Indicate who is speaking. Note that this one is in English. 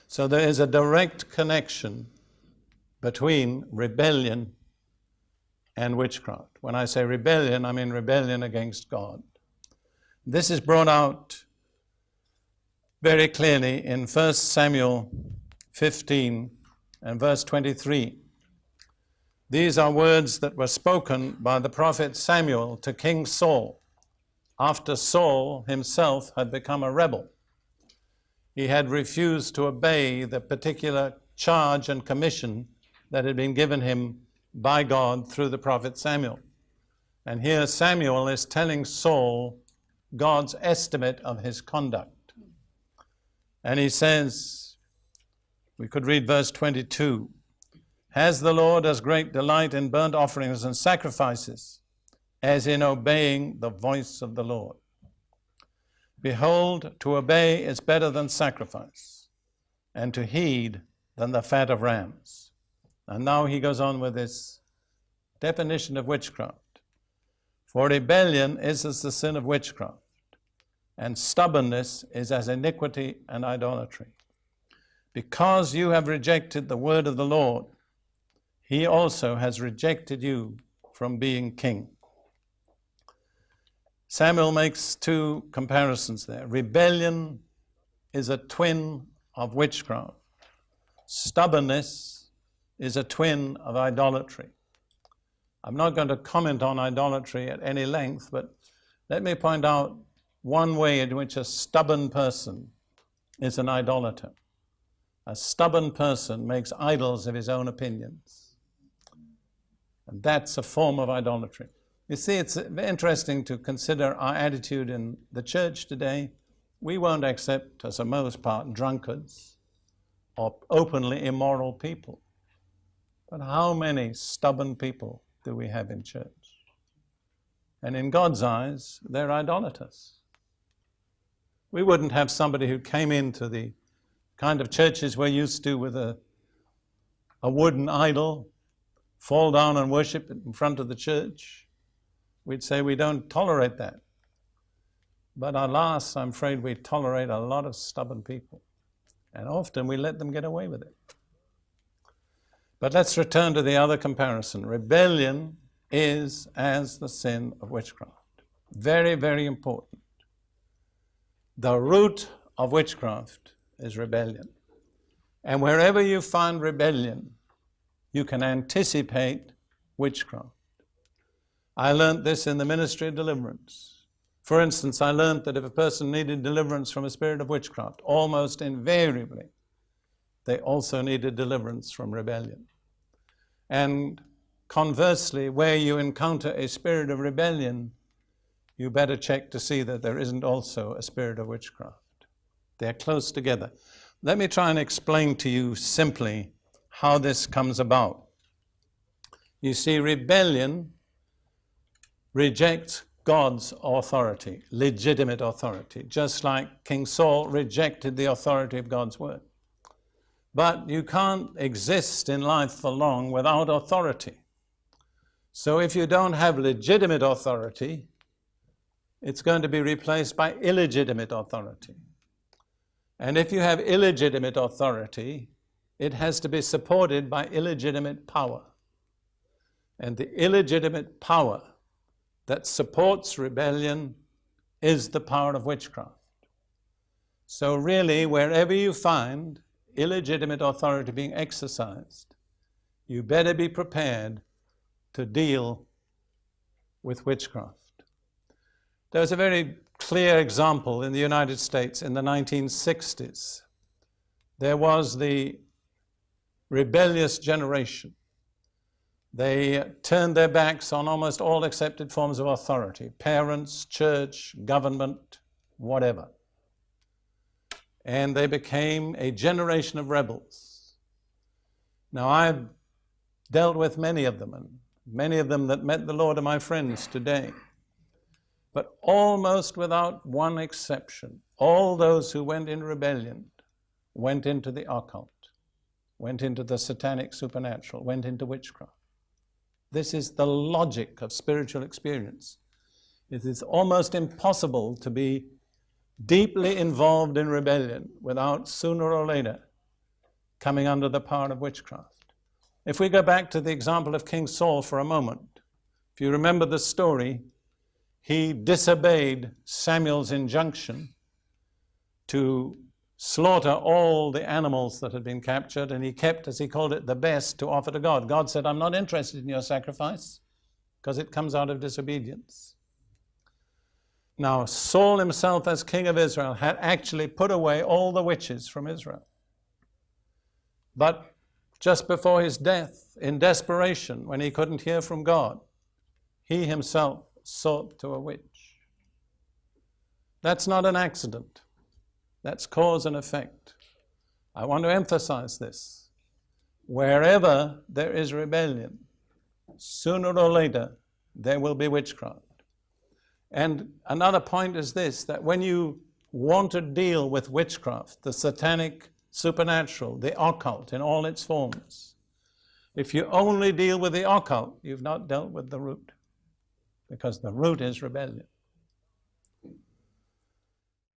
Speaker 1: So there is a direct connection between rebellion and witchcraft. When I say rebellion, I mean rebellion against God. This is brought out very clearly in 1 Samuel 15 and verse 23. These are words that were spoken by the prophet Samuel to King Saul after Saul himself had become a rebel. He had refused to obey the particular charge and commission that had been given him by God through the prophet Samuel. And here Samuel is telling Saul God's estimate of his conduct. And he says, we could read verse 22, "Has the Lord as great delight in burnt offerings and sacrifices as in obeying the voice of the Lord? Behold, to obey is better than sacrifice, and to heed than the fat of rams." And now he goes on with this definition of witchcraft. "For rebellion is as the sin of witchcraft, and stubbornness is as iniquity and idolatry. Because you have rejected the word of the Lord, he also has rejected you from being king." Samuel makes two comparisons there. Rebellion is a twin of witchcraft. Stubbornness is a twin of idolatry. I'm not going to comment on idolatry at any length, but let me point out one way in which a stubborn person is an idolater. A stubborn person makes idols of his own opinions. And that's a form of idolatry. You see, it's interesting to consider our attitude in the church today. We won't accept, as a most part, drunkards or openly immoral people. But how many stubborn people do we have in church? And in God's eyes, they're idolaters. We wouldn't have somebody who came into the kind of churches we're used to with a wooden idol, fall down and worship in front of the church. We'd say we don't tolerate that. But alas, I'm afraid we tolerate a lot of stubborn people. And often we let them get away with it. But let's return to the other comparison. Rebellion is as the sin of witchcraft. Very, very important. The root of witchcraft is rebellion. And wherever you find rebellion, you can anticipate witchcraft. I learned this in the ministry of deliverance. For instance, I learned that if a person needed deliverance from a spirit of witchcraft, almost invariably, they also needed deliverance from rebellion. And conversely, where you encounter a spirit of rebellion, you better check to see that there isn't also a spirit of witchcraft. They're close together. Let me try and explain to you simply how this comes about. You see, rebellion rejects God's authority, legitimate authority, just like King Saul rejected the authority of God's word. But you can't exist in life for long without authority. So if you don't have legitimate authority, it's going to be replaced by illegitimate authority. And if you have illegitimate authority, it has to be supported by illegitimate power. And the illegitimate power that supports rebellion is the power of witchcraft. So really, wherever you find illegitimate authority being exercised, you better be prepared to deal with witchcraft. There's a very clear example in the United States in the 1960s. There was the rebellious generation. They turned their backs on almost all accepted forms of authority, parents, church, government, whatever. And they became a generation of rebels. Now, I've dealt with many of them, and many of them that met the Lord are my friends today. But almost without one exception, all those who went in rebellion went into the occult, went into the satanic supernatural, went into witchcraft. This is the logic of spiritual experience. It is almost impossible to be deeply involved in rebellion without sooner or later coming under the power of witchcraft. If we go back to the example of King Saul for a moment, if you remember the story, he disobeyed Samuel's injunction to slaughter all the animals that had been captured, and he kept, as he called it, the best to offer to God. God said, I'm not interested in your sacrifice, because it comes out of disobedience. Now, Saul himself, as king of Israel, had actually put away all the witches from Israel. But just before his death, in desperation, when he couldn't hear from God, he himself sought to a witch. That's not an accident. That's cause and effect. I want to emphasize this. Wherever there is rebellion, sooner or later, there will be witchcraft. And another point is this, that when you want to deal with witchcraft, the satanic, supernatural, the occult in all its forms, if you only deal with the occult, you've not dealt with the root, because the root is rebellion.